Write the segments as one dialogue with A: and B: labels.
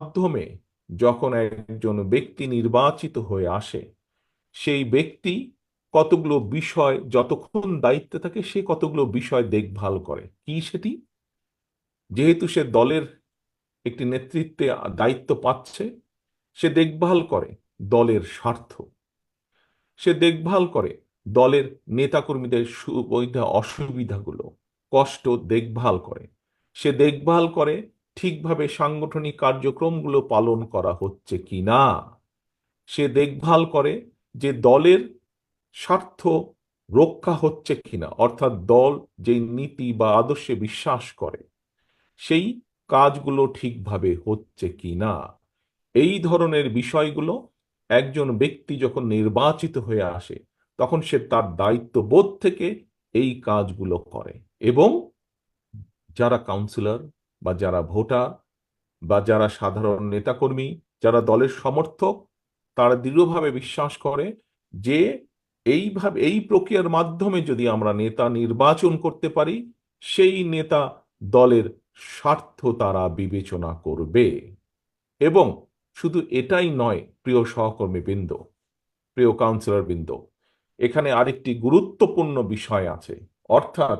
A: মাধ্যমে যখন একজন ব্যক্তি নির্বাচিত হয়ে আসে, সেই ব্যক্তি কতগুলো বিষয় যতক্ষণ দায়িত্বে থাকে সে কতগুলো বিষয় দেখভাল করে। কি সেটি? যেহেতু সে দলের একটি নেতৃত্বে দায়িত্ব পাচ্ছে, সে দেখভাল করে দলের স্বার্থ, সে দেখভাল করে দলের নেতাকর্মীদের সুবিধা অসুবিধাগুলো, কষ্ট দেখভাল করে। সে দেখভাল করে ঠিকভাবে সাংগঠনিক কার্যক্রমগুলো পালন করা হচ্ছে কিনা। সে দেখভাল করে যে দলের স্বার্থ রক্ষা হচ্ছে কিনা, অর্থাৎ দল যেই নীতি বা আদর্শে বিশ্বাস করে সেই কাজগুলো ঠিকভাবে হচ্ছে কিনা। এই ধরনের বিষয়গুলো একজন ব্যক্তি যখন নির্বাচিত হয়ে আসে তখন সে তার দায়িত্ববোধ থেকে এই কাজগুলো করে। এবং যারা কাউন্সিলর বা যারা ভোটার বা যারা সাধারণ নেতাকর্মী, যারা দলের সমর্থক, তারা দৃঢ়ভাবে বিশ্বাস করে যে এইভাবে এই প্রক্রিয়ার মাধ্যমে যদি আমরা নেতা নির্বাচন করতে পারি, সেই নেতা দলের স্বার্থ তারা বিবেচনা করবে। এবং শুধু এটাই নয়, প্রিয় সহকর্মী বৃন্দ, প্রিয় কাউন্সিলর বৃন্দ, এখানে আরেকটি গুরুত্বপূর্ণ বিষয় আছে। অর্থাৎ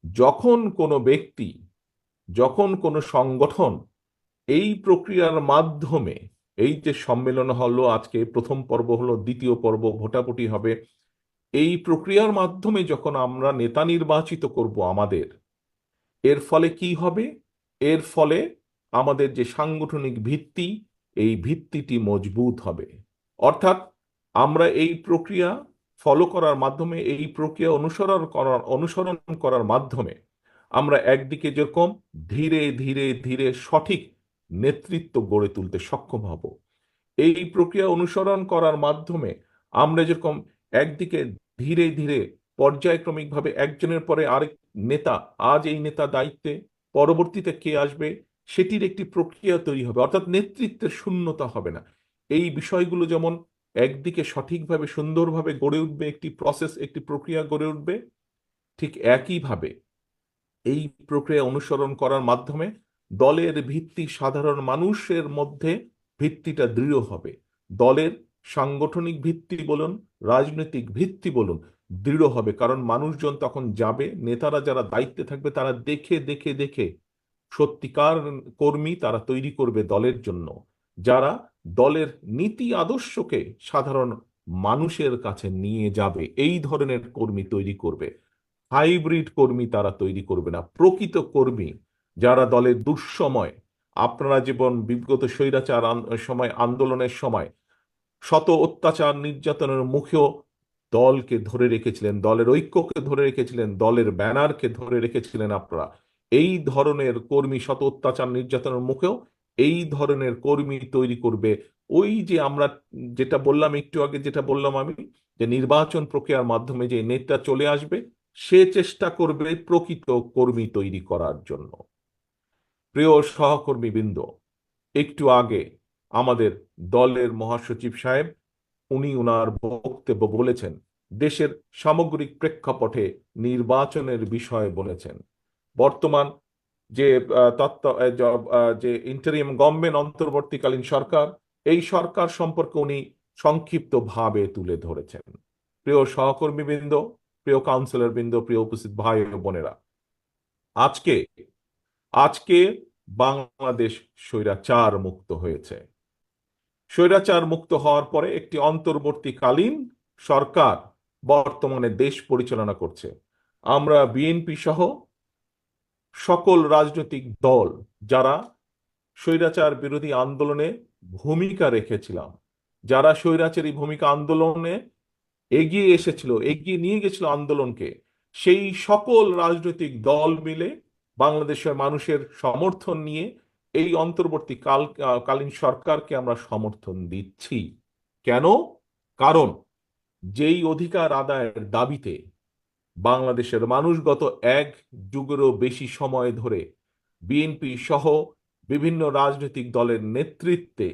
A: যখন কোনো ব্যক্তি, যখন কোনো সংগঠন এই প্রক্রিয়ার মাধ্যমে, এই যে সম্মেলন হলো আজকে, প্রথম পর্ব হলো, দ্বিতীয় পর্ব ভোটাভুটি হবে, এই প্রক্রিয়ার মাধ্যমে যখন আমরা নেতা নির্বাচিত করব আমাদের, এর ফলে কি হবে? এর ফলে আমাদের যে সাংগঠনিক ভিত্তি, এই ভিত্তিটি মজবুত হবে। অর্থাৎ আমরা এই প্রক্রিয়া ফলো করার মাধ্যমে, এই প্রক্রিয়া অনুসরণ করার মাধ্যমে আমরা একদিকে যেরকম ধীরে ধীরে ধীরে সঠিক নেতৃত্ব গড়ে তুলতে সক্ষম হব। এই প্রক্রিয়া অনুসরণ করার মাধ্যমে আমরা যেরকম একদিকে ধীরে ধীরে পর্যায়ক্রমিকভাবে একজনের পরে আরেক নেতা, আজ এই নেতা দায়িত্বে, পরবর্তীতে কে আসবে সেটির একটি প্রক্রিয়া তৈরি হবে, অর্থাৎ নেতৃত্বের শূন্যতা হবে না। এই বিষয়গুলো যেমন একদিকে সঠিকভাবে সুন্দরভাবে গড়ে উঠবে, একটি প্রসেস, একটি প্রক্রিয়া গড়ে উঠবে, ঠিক একইভাবে এই প্রক্রিয়া অনুসরণ করার মাধ্যমে দলের ভিত্তি সাধারণ মানুষের মধ্যে ভিত্তিটা দৃঢ় হবে। দলের সাংগঠনিক ভিত্তি বলুন, রাজনৈতিক ভিত্তি বলুন, দৃঢ় হবে। কারণ মানুষজন তখন যাবে, নেতারা যারা দায়িত্বে থাকবে তারা দেখে দেখে দেখে সত্যিকার কর্মী তারা তৈরি করবে দলের জন্য, যারা দলের নীতি আদর্শকে সাধারণ মানুষের কাছে নিয়ে যাবে। এই ধরনের কর্মী তৈরি করবে। হাইব্রিড কর্মী তারা তৈরি করবে না, প্রকৃত কর্মী যারা দলের দুঃসময়, আপনারা জীবন বিগত স্বৈরাচার সময়, আন্দোলনের সময় শত অত্যাচার নির্যাতনের মুখেও দলকে ধরে রেখেছিলেন, দলের ঐক্যকে ধরে রেখেছিলেন, দলের ব্যানারকে ধরে রেখেছিলেন আপনারা। এই ধরনের কর্মী শত অত্যাচার নির্যাতনের মুখেও এই ধরনের কর্মী তৈরি করবে। ওই যে আমরা যেটা বললাম একটু আগে, যেটা বললাম আমি, যে নির্বাচন প্রক্রিয়ার মাধ্যমে যে নেতা চলে আসবে, সে চেষ্টা করবে প্রকৃত কর্মী তৈরি করার জন্য। প্রিয় সহকর্মী বৃন্দ, একটু আগে আমাদের দলের মহাসচিব সাহেব, উনি উনার বক্তব্য বলেছেন, দেশের সামগ্রিক প্রেক্ষাপটে নির্বাচনের বিষয়ে বলেছেন। বর্তমান যে যে ইন্টারিম গভর্নমেন্ট, অন্তর্বর্তীকালীন সরকার, এই সরকার সম্পর্কে উনি সংক্ষিপ্ত ভাবে তুলে ধরেছেন। প্রিয় সহকর্মী বৃন্দ, প্রিয় কাউন্সিলর বৃন্দ, প্রিয় উপস্থিত ভাই ও বোনেরা, আজকে আজকে বাংলাদেশ স্বৈরাচার মুক্ত হয়েছে। স্বৈরাচার মুক্ত হওয়ার পরে একটি অন্তর্বর্তীকালীন সরকার বর্তমানে দেশ পরিচালনা করছে। আমরা বিএনপি সহ সকল রাজনৈতিক দল যারা স্বৈরাচার বিরোধী আন্দোলনে ভূমিকা রেখেছিলাম, যারা স্বৈরাচারী ভূমিকা আন্দোলনে এগিয়ে এসেছিল, এগিয়ে নিয়ে গেছিল আন্দোলনকে, সেই সকল রাজনৈতিক দল মিলে বাংলাদেশের মানুষের সমর্থন নিয়ে এই কালীন সরকারকে আমরা সমর্থন দিচ্ছি। কেন? কারণ যেই অধিকার আদায়ের দাবিতে বাংলাদেশের মানুষ গত এক যুগেরও বেশি সময় ধরে বিএনপি সহ বিভিন্ন রাজনৈতিক দলের নেতৃত্বে,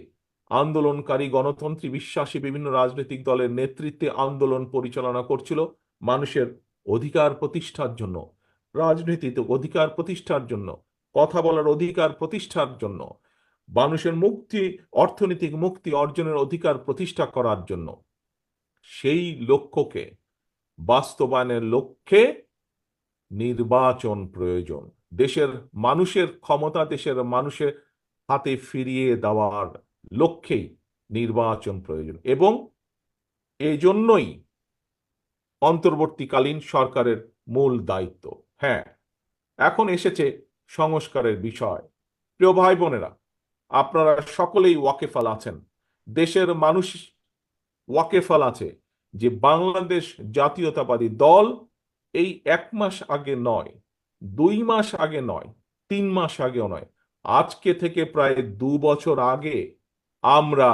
A: আন্দোলনকারী গণতন্ত্রী বিশ্বাসী বিভিন্ন রাজনৈতিক দলের নেতৃত্বে আন্দোলন পরিচালনা করছিল মানুষের অধিকার প্রতিষ্ঠার জন্য, রাজনীতিতে অধিকার প্রতিষ্ঠার জন্য, কথা বলার অধিকার প্রতিষ্ঠার জন্য, মানুষের মুক্তি, অর্থনৈতিক মুক্তি অর্জনের অধিকার প্রতিষ্ঠা করার জন্য সেই লক্ষ্যকে বাস্তবায়নের লক্ষ্যে নির্বাচন প্রয়োজন। দেশের মানুষের ক্ষমতা দেশের মানুষের হাতে ফিরিয়ে দেওয়ার লক্ষ্যেই নির্বাচন প্রয়োজন, এবং এই জন্যই অন্তর্বর্তীকালীন সরকারের মূল দায়িত্ব। হ্যাঁ, এখন এসেছে সংস্কারের বিষয়। প্রিয় ভাই বোনেরা, আপনারা সকলেই ওয়াকেফাল আছেন, দেশের মানুষ ওয়াকেফাল আছে যে বাংলাদেশ জাতীয়তাবাদী দল এই 1 মাস আগে নয়, 2 মাস আগে নয়, 3 মাস আগেও নয়, আজকে থেকে প্রায় 2 বছর আগে আমরা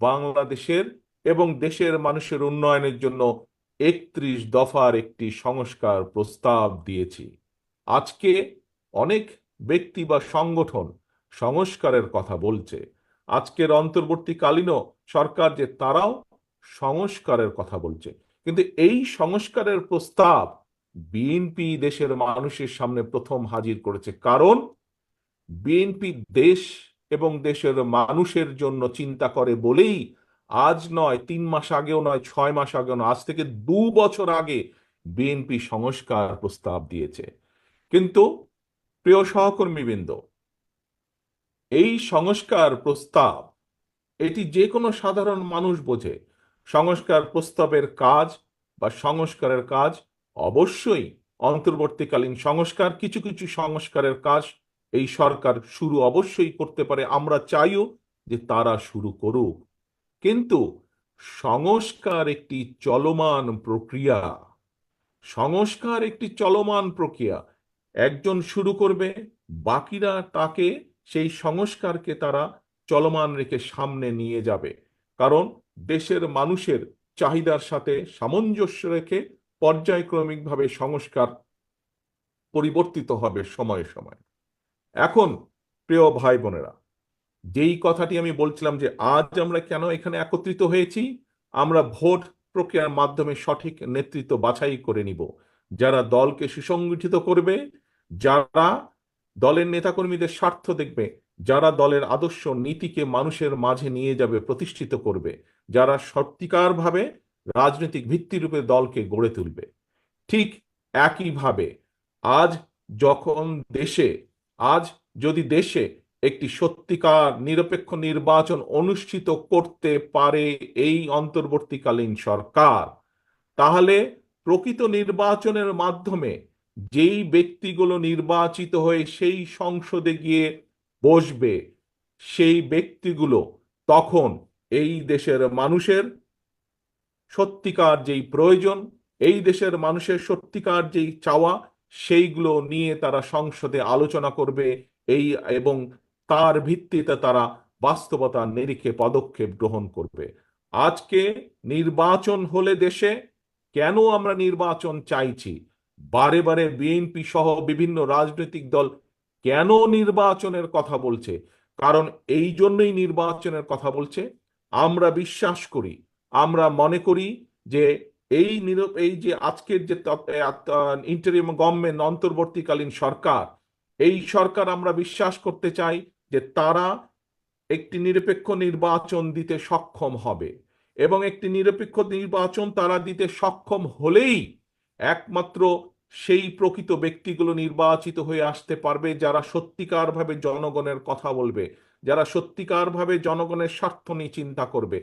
A: বাংলাদেশের এবং দেশের মানুষের উন্নয়নের জন্য 31 দফার একটি সংস্কার প্রস্তাব দিয়েছি। আজকে অনেক ব্যক্তি বা সংগঠন সংস্কারের কথা বলছে। আজকের অন্তর্বর্তীকালীন সরকার যে তারাও সংস্কারের কথা বলছে, কিন্তু এই সংস্কারের প্রস্তাব বিএনপি দেশের মানুষের সামনে প্রথম হাজির করেছে। কারণ বিএনপি দেশ এবং দেশের মানুষের জন্য চিন্তা করে বলেই আজ নয়, 3 মাস আগেও নয়, 6 মাস আগেও নয়, আজ থেকে 2 বছর আগে বিএনপি সংস্কার প্রস্তাব দিয়েছে। কিন্তু প্রিয় সহকর্মীবৃন্দ, এই সংস্কার প্রস্তাব এটি যে কোনো সাধারণ মানুষ বোঝে। সংস্কার প্রস্তাবের কাজ বা সংস্কারের কাজ অবশ্যই অন্তর্বর্তীকালীন সংস্কার, কিছু কিছু সংস্কারের কাজ এই সরকার শুরু অবশ্যই করতে পারে, আমরা চাইও যে তারা শুরু করুক। কিন্তু সংস্কার একটি চলমান প্রক্রিয়া। সংস্কার একটি চলমান প্রক্রিয়া। একজন শুরু করবে, বাকিরা তাকে, সেই সংস্কারকে তারা চলমান রেখে সামনে নিয়ে যাবে। কারণ দেশের মানুষের চাহিদার সাথে সামঞ্জস্য রেখে পর্যায়ক্রমিকভাবে সংস্কার পরিবর্তিত হবে সময়ে সময়ে। এখন প্রিয় ভাই বোনেরা, যেই কথাটি আমি বলছিলাম যে আজ আমরা কেন এখানে একত্রিত হয়েছি, আমরা ভোট প্রক্রিয়ার মাধ্যমে সঠিক নেতৃত্ব বাছাই করে নিব, যারা দলকে সুসংগঠিত করবে, যারা দলের নেতাকর্মীদের স্বার্থ দেখবে, যারা দলের আদর্শ নীতিকে মানুষের মাঝে নিয়ে যাবে, প্রতিষ্ঠিত করবে, যারা সত্যিকারভাবে রাজনৈতিক ভিত্তিরূপে দলকে গড়ে তুলবে। ঠিক একইভাবে আজ যখন দেশে, আজ যদি দেশে একটি সত্যিকার নিরপেক্ষ নির্বাচন অনুষ্ঠিত করতে পারে এই অন্তর্বর্তীকালীন সরকার, তাহলে প্রকৃত নির্বাচনের মাধ্যমে যেই ব্যক্তিগুলো নির্বাচিত হয়ে সেই সংসদে গিয়ে বসবে, সেই ব্যক্তিগুলো তখন এই দেশের মানুষের সত্যিকার যেই প্রয়োজন, এই দেশের মানুষের সত্যিকার যেই চাওয়া, সেইগুলো নিয়ে তারা সংসদে আলোচনা করবে, এই এবং তার ভিত্তিতে তারা বাস্তবতার নিরিখে পদক্ষেপ গ্রহণ করবে। আজকে নির্বাচন হলে দেশে, কেন আমরা নির্বাচন চাইছি, বারে বারে বিএনপি সহ বিভিন্ন রাজনৈতিক দল কেন নির্বাচনের কথা বলছে, কারণ এই জন্যই নির্বাচনের কথা বলছে। আমরা বিশ্বাস করি, আমরা মনে করি যে এই যে আজকের যে ইন্টারিম গভর্নমেন্ট, অন্তর্বর্তীকালীন সরকার, এই সরকার আমরা বিশ্বাস করতে চাই যে তারা একটি নিরপেক্ষ নির্বাচন দিতে সক্ষম হবে, এবং একটি নিরপেক্ষ নির্বাচন তারা দিতে সক্ষম হলেই একমাত্র সেই প্রকৃত ব্যক্তিগুলো নির্বাচিত হয়ে আসতে পারবে যারা সত্যিকারভাবে জনগণের কথা বলবে, যারা সত্যিকারভাবে জনগণের স্বার্থ নিয়ে চিন্তা করবে।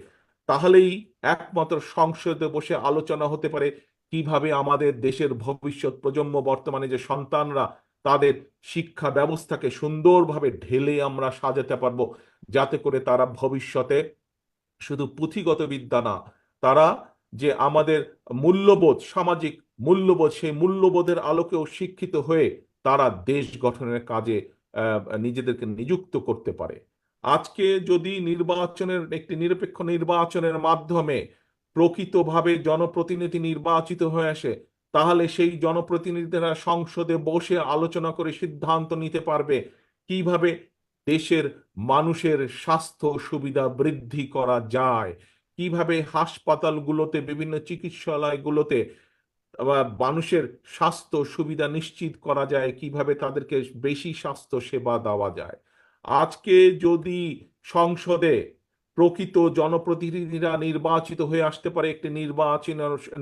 A: তাহলেই একমাত্র সংসদে বসে আলোচনা হতে পারে কিভাবে আমাদের দেশের ভবিষ্যৎ প্রজন্ম, বর্তমানে যে সন্তানরা, তাদের শিক্ষা ব্যবস্থাকে সুন্দরভাবে ঢেলে আমরা সাজাতে পারবো, যাতে করে তারা ভবিষ্যতে শুধু পুঁথিগত বিদ্যা না, তারা যে আমাদের মূল্যবোধ, সামাজিক মূল্যবোধ, সেই মূল্যবোধের আলোকেও শিক্ষিত হয়ে তারা দেশ গঠনের কাজে নিজেদেরকে নিযুক্ত করতে পারে। আজকে যদি নির্বাচনের, একটি নিরপেক্ষ নির্বাচনের মাধ্যমে প্রকৃতভাবে জনপ্রতিনিধি নির্বাচিত হয়ে আসে, তাহলে সেই জনপ্রতিনিধিরা সংসদে বসে আলোচনা করে সিদ্ধান্ত নিতে পারবে কিভাবে দেশের মানুষের স্বাস্থ্য সুবিধা বৃদ্ধি করা যায়, কিভাবে হাসপাতালগুলোতে, বিভিন্ন চিকিৎসালয়গুলোতে মানুষের স্বাস্থ্য সুবিধা নিশ্চিত করা যায়, কিভাবে তাদেরকে বেশি স্বাস্থ্য সেবা দেওয়া যায়। আজকে যদি সংসদে প্রকৃত জনপ্রতিনিধিরা নির্বাচিত হয়ে আসতে পারে একটি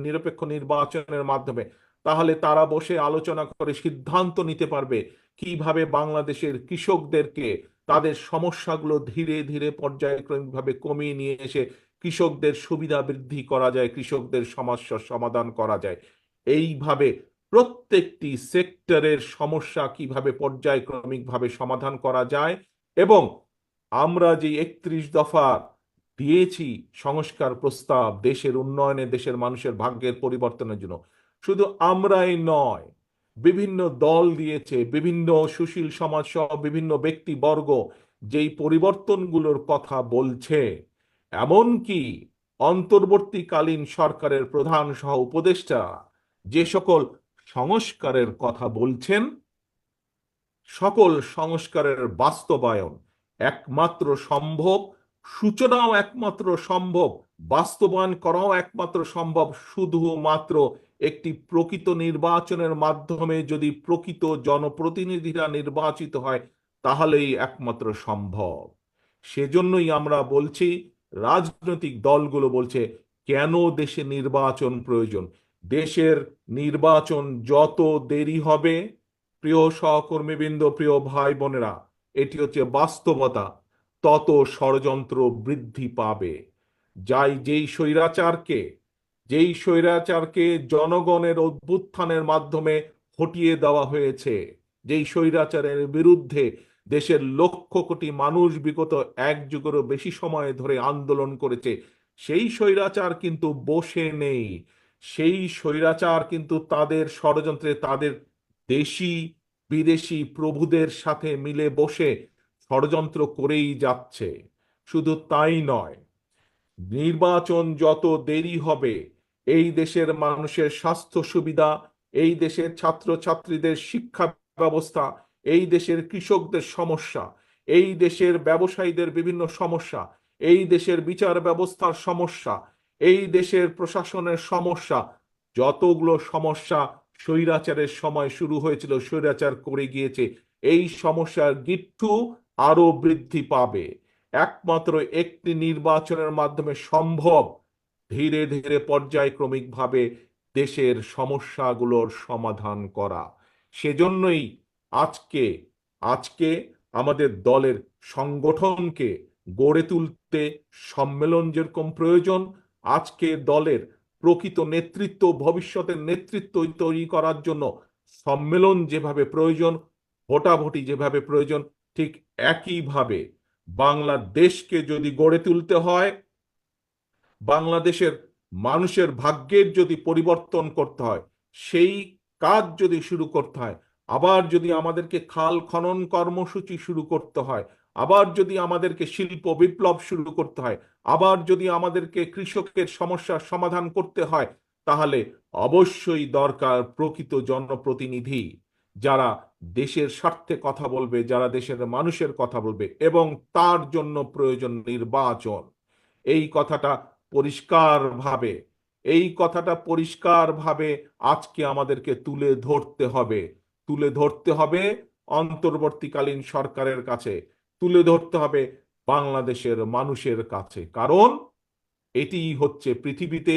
A: নিরপেক্ষ নির্বাচনের মাধ্যমে, তাহলে তারা বসে আলোচনা করে সিদ্ধান্ত নিতে পারবে কিভাবে বাংলাদেশের কৃষকদেরকে তাদের সমস্যাগুলো ধীরে ধীরে পর্যায়ক্রমিকভাবে কমিয়ে নিয়ে এসে কৃষকদের সুবিধা বৃদ্ধি করা যায়, কৃষকদের সমস্যার সমাধান করা যায়। এইভাবে প্রত্যেকটি সেক্টরের সমস্যা কিভাবে পর্যায়ক্রমিকভাবে সমাধান করা যায়, এবং আমরা যে 31 দফা দিয়েছি সংস্কার প্রস্তাব দেশের উন্নয়নে, দেশের মানুষের ভাগ্যের পরিবর্তনের জন্য, শুধু আমরাই নয়, বিভিন্ন দল দিয়েছে, বিভিন্ন সুশীল সমাজ সহ বিভিন্ন ব্যক্তিবর্গ যেই পরিবর্তনগুলোর কথা বলছে, এমনকি অন্তর্বর্তীকালীন সরকারের প্রধান সহ উপদেষ্টা যে সকল সংস্কারের কথা বলছেন, সকল সংস্কারের বাস্তবায়ন একমাত্র সম্ভব, সূচনাও একমাত্র সম্ভব, বাস্তবায়ন করাও একমাত্র সম্ভব শুধুমাত্র একটি প্রকৃত নির্বাচনের মাধ্যমে। যদি প্রকৃত জনপ্রতিনিধিরা নির্বাচিত হয় তাহলেই একমাত্র সম্ভব। সেজন্যই আমরা বলছি, রাজনৈতিক দলগুলো বলছে কেন দেশে নির্বাচন প্রয়োজন। দেশের নির্বাচন যত দেরি হবে, প্রিয় সহকর্মীবৃন্দ, প্রিয় ভাই বোনেরা, এটি হচ্ছে বাস্তবতা, তত ষড়যন্ত্র বৃদ্ধি পাবে। যেই স্বৈরাচারকে জনগণের অভ্যুত্থানের মাধ্যমে হটিয়ে দেওয়া হয়েছে, যেই স্বৈরাচারের বিরুদ্ধে দেশের লক্ষ কোটি মানুষ বিগত এক যুগেরও বেশি সময় ধরে আন্দোলন করেছে, সেই স্বৈরাচার কিন্তু বসে নেই। সেই স্বৈরাচার কিন্তু তাদের ষড়যন্ত্রে, তাদের দেশি বিদেশি প্রভুদের সাথে মিলে বসে ষড়যন্ত্র করেই যাচ্ছে। শুধু তাই নয়, নির্বাচন যত দেরি হবে, এই দেশের মানুষের স্বাস্থ্য সুবিধা, এই দেশের ছাত্রছাত্রীদের শিক্ষা ব্যবস্থা, এই দেশের কৃষকদের সমস্যা, এই দেশের ব্যবসায়ীদের বিভিন্ন সমস্যা, এই দেশের বিচার ব্যবস্থার সমস্যা, এই দেশের প্রশাসনের সমস্যা, যতগুলো সমস্যা স্বৈরাচারের সময় শুরু হয়েছিল, স্বৈরাচার করে গিয়েছে, এই সমস্যার গিট্টু আরো বৃদ্ধি পাবে। একমাত্র একটি নির্বাচনের মাধ্যমে সম্ভব ধীরে ধীরে পর্যায়ক্রমিকভাবে দেশের সমস্যাগুলোর সমাধান করা। সেজন্যই আজকে আজকে আমাদের দলের সংগঠনকে গড়ে তুলতে সম্মেলন যেরকম প্রয়োজন, আজকে দলের প্রকৃত নেতৃত্ব, ভবিষ্যতের নেতৃত্ব তৈরি করার জন্য সম্মেলন যেভাবে প্রয়োজন, ভোটাভুটি যেভাবে প্রয়োজন, ঠিক একইভাবে বাংলাদেশকে যদি গড়ে তুলতে হয়, বাংলাদেশের মানুষের ভাগ্যের যদি পরিবর্তন করতে হয়, সেই কাজ যদি শুরু করতে হয়, আবার যদি আমাদেরকে খাল খনন কর্মসূচি শুরু করতে হয়, আবার যদি আমাদেরকে শিল্প বিপ্লব শুরু করতে হয়, আবার যদি আমাদেরকে কৃষকের সমস্যার সমাধান করতে হয়, তাহলে অবশ্যই দরকার প্রকৃত জনপ্রতিনিধি, যারা দেশের স্বার্থে কথা বলবে, যারা দেশের মানুষের কথা বলবে, এবং তার জন্য প্রয়োজন নির্বাচন। এই কথাটা পরিষ্কারভাবে এই কথাটা পরিষ্কারভাবে আজকে আমাদেরকে তুলে ধরতে হবে অন্তর্বর্তীকালীন সরকারের কাছে, তুলে ধরতে হবে বাংলাদেশের মানুষের কাছে। কারণ এটি হচ্ছে পৃথিবীতে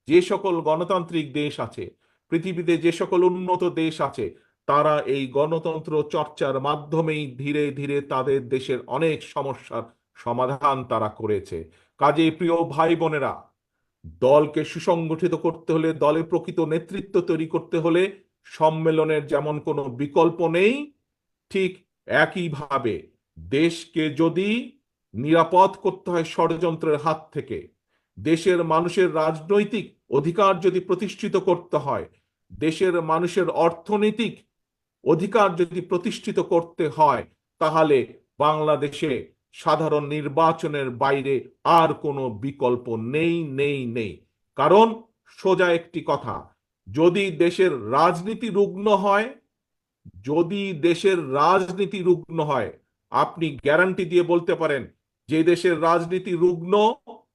A: যে সকল গণতান্ত্রিক দেশ আছে, পৃথিবীতে যে সকল উন্নত দেশ আছে, তারা এই গণতন্ত্র চর্চার মাধ্যমেই ধীরে ধীরে তাদের দেশের অনেক সমস্যার সমাধান তারা করেছে। কাজেই প্রিয় ভাই বোনেরা, দলকে সুসংগঠিত করতে হলে, দলে প্রকৃত নেতৃত্ব তৈরি করতে হলে সম্মেলনের যেমন কোনো বিকল্প নেই, ঠিক একইভাবে দেশকে যদি নিরাপদ করতে হয় ষড়যন্ত্রের হাত থেকে, দেশের মানুষের রাজনৈতিক অধিকার যদি প্রতিষ্ঠিত করতে হয়, দেশের মানুষের অর্থনৈতিক অধিকার যদি প্রতিষ্ঠিত করতে হয়, তাহলে বাংলাদেশে সাধারণ নির্বাচনের বাইরে আর কোনো বিকল্প নেই। কারণ সোজা একটি কথা, যদি দেশের রাজনীতি রুগ্ন হয়, যদি দেশের রাজনীতি রুগ্ন হয়, আপনি গ্যারান্টি দিয়ে বলতে পারেন যে দেশের রাজনীতি রুগ্ন,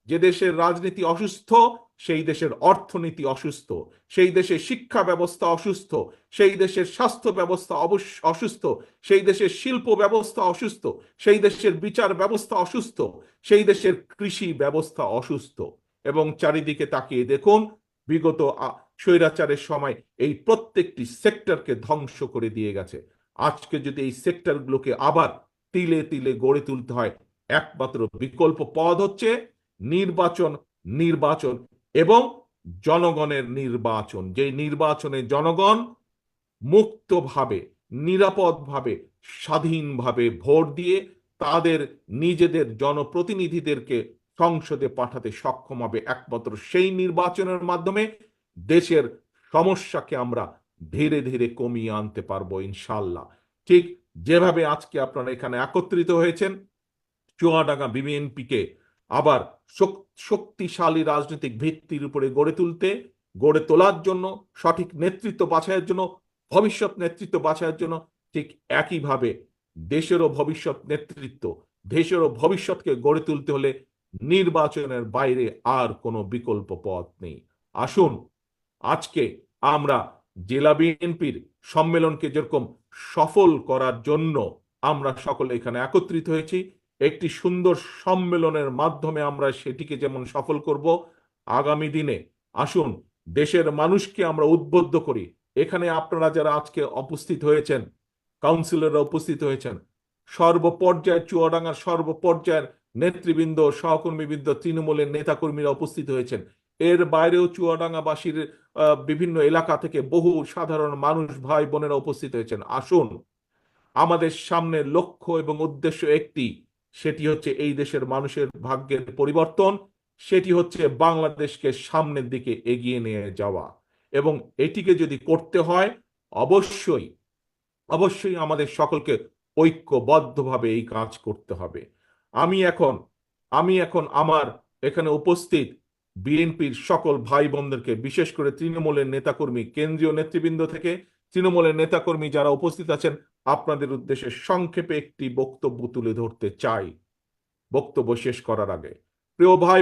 A: যে দেশের রাজনীতি অসুস্থ, সেই দেশের অর্থনীতি অসুস্থ, সেই দেশের শিক্ষা ব্যবস্থা অসুস্থ, সেই দেশের স্বাস্থ্য ব্যবস্থা অসুস্থ, সেই দেশের শিল্প ব্যবস্থা অসুস্থ, সেই দেশের বিচার ব্যবস্থা অসুস্থ, সেই দেশের কৃষি ব্যবস্থা অসুস্থ। এবং চারিদিকে তাকিয়ে দেখুন, বিগত স্বৈরাচারের সময় এই প্রত্যেকটি সেক্টরকে ধ্বংস করে দিয়ে গেছে। আজকে যদি এই সেক্টরগুলোকে আবার তিলে তিলে গড়ে তুলতে হয়, একমাত্র বিকল্প পথ হচ্ছে নির্বাচন, নির্বাচন এবং জনগণের নির্বাচন। যে নির্বাচনে জনগণ মুক্তভাবে, নিরাপদভাবে, স্বাধীনভাবে ভোট দিয়ে তাদের নিজেদের জনপ্রতিনিধিদেরকে সংসদে পাঠাতে সক্ষম হবে। একমাত্র সেই নির্বাচনের মাধ্যমে দেশের সমস্যাকে আমরা ধীরে ধীরে কমিয়ে আনতে পারবো ইনশাল্লাহ। ঠিক যেভাবে আজকে আপনারা এখানে একত্রিত হয়েছেন চুয়াডাঙ্গা বিএনপিকে আবার শক্তিশালী রাজনৈতিক ভিত্তির উপরে গড়ে তোলার জন্য, সঠিক নেতৃত্ব বাছাইয়ের জন্য, ভবিষ্যৎ নেতৃত্ব বাছাইয়ের জন্য, ঠিক একইভাবে দেশেরও ভবিষ্যৎ নেতৃত্ব, দেশেরও ভবিষ্যৎকে গড়ে তুলতে হলে নির্বাচনের বাইরে আর কোনো বিকল্প পথ নেই। আসুন আজকে আমরা জেলা বিএনপির সম্মেলনকে যেরকম সফল করার জন্য আমরা সকলে এখানে একত্রিত হয়েছি, একটি সুন্দর সম্মেলনের মাধ্যমে আমরা সেটিকে যেমন সফল করব, আগামী দিনে আসুন দেশের মানুষকে আমরা উদ্বুদ্ধ করি। এখানে আপনারা যারা আজকে উপস্থিত হয়েছেন, কাউন্সিলররা উপস্থিত হয়েছেন, সর্বপর্যায়ের চুয়াডাঙ্গার সর্বপর্যায়ের নেতৃবৃন্দ, সহকর্মীবৃন্দ, তৃণমূলের নেতাকর্মীরা উপস্থিত হয়েছেন। এর বাইরেও চুয়াডাঙ্গাবাসীর বিভিন্ন এলাকা থেকে বহু সাধারণ মানুষ, ভাই বোনেরা উপস্থিত হয়েছেন। আসুন আমাদের সামনে লক্ষ্য এবং উদ্দেশ্য একটি, সেটি হচ্ছে এই দেশের মানুষের ভাগ্যের পরিবর্তন, সেটি হচ্ছে বাংলাদেশকে সামনের দিকে এগিয়ে নিয়ে যাওয়া। এবং এটিকে যদি করতে হয় অবশ্যই অবশ্যই আমাদের সকলকে ঐক্যবদ্ধভাবে এই কাজ করতে হবে। আমি এখন আমার এখানে উপস্থিত বিএনপির সকল ভাই বোনদেরকে, বিশেষ করে তৃণমূলের নেতাকর্মী, কেন্দ্রীয় নেতৃবৃন্দ থেকে তৃণমূলের নেতাকর্মী যারা উপস্থিত আছেন, আপনাদের উদ্দেশ্যে সংক্ষেপে একটি বক্তব্য তুলে ধরতে চাই বক্তব্য শেষ করার আগে। প্রিয় ভাই